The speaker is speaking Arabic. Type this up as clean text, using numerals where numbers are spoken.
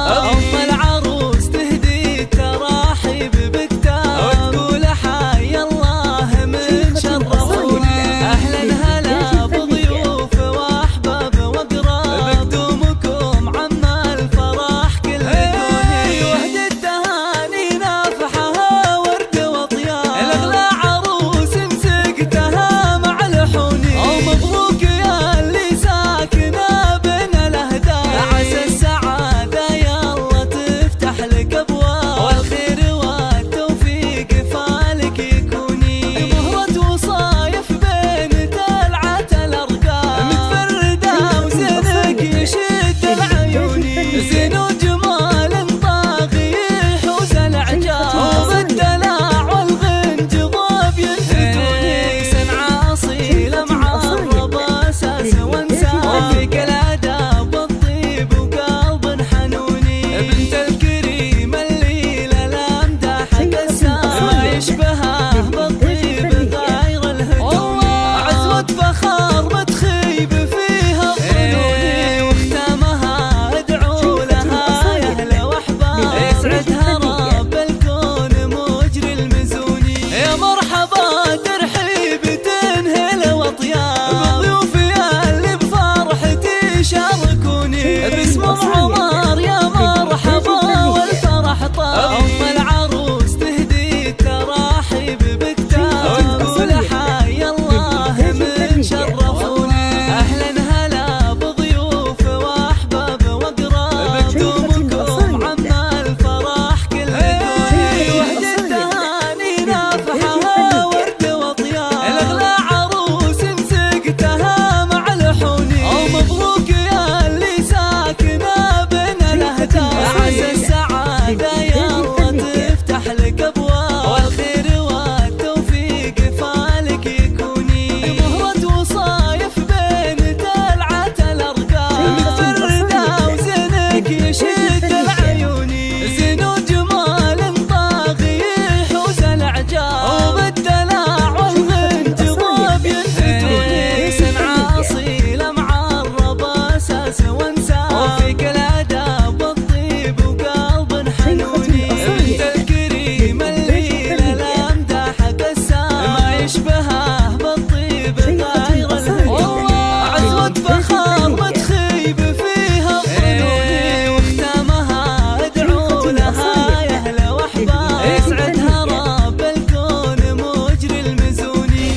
أم العروس تهدي تراحيب بكتاب وتقول حي الله من شرفوني. أهلا هلا بضيوف وأحباب وأقراب بدومكم عم الفرح كل كوني. وهدي التهاني نافحها ورد وطياب الأغلى عروس مسكتها مع الحوني. ومبروك يا اللي ساكنة بين الأهداف عسى السعادة يلا تفتح لك أبواب والخير والتوفيق فالك يكوني. مهرة وصايف بين تلعة الأرقام متفردة وزينك يشد العيوني. زين وجمال طاغي يحوز الإعجاب وبالدلع والغنج ضاب يلفتوني. صنعة أصيلة معربة أساس وانساب فيك الآداب والطيب وقلب حنوني. بنت الكريم الليلة الأمداح قسام ما يشبهها بالطيب غير الهدوم. عزوة فخار متخيب فيها الظنوني. واختامها ادعو لها يا أهل وأحباب يسعدها رب الكون مجري المزوني. يا مرحبا ترحيب تنهل وطياب بضيوفي اللي بفرحتي شاركوني. باسم عمر يا مرحبا والفرح طاب. أم العروس تهدي تراحيب بكتاب وتقول حي الله من شرفوني. أهلا هلا بضيوف وأحباب وأقراب بدومكم عم الفرح كل كوني. وهدي التهاني نافحها ورد وطياب الأغلى عروس مسكتها مع الحوني. ومبروك يا اللي ساكنة بين الأهداف عسى السعادة يلا تفتح لك أبواب والخير والتوفيق فالك يكوني. مهرة وصايف بين تلعة الأرقام متفردة وزينك يشد العيوني. زين وجمال طاغي يحوز الإعجاب وبالدلع والغنج ضاب يلفتوني. صنعة أصيلة معربة أساس وانساب وفيك الآداب والطيب وقلب حنوني. بنت الكريم الليلة الأمداح قسام ما يشبهها بالطيب غير الهدوم. عزوة فخار متخيب فيها الظنوني. واختامها ادعو لها يا أهل وأحباب يسعدها رب الكون مجري المزوني.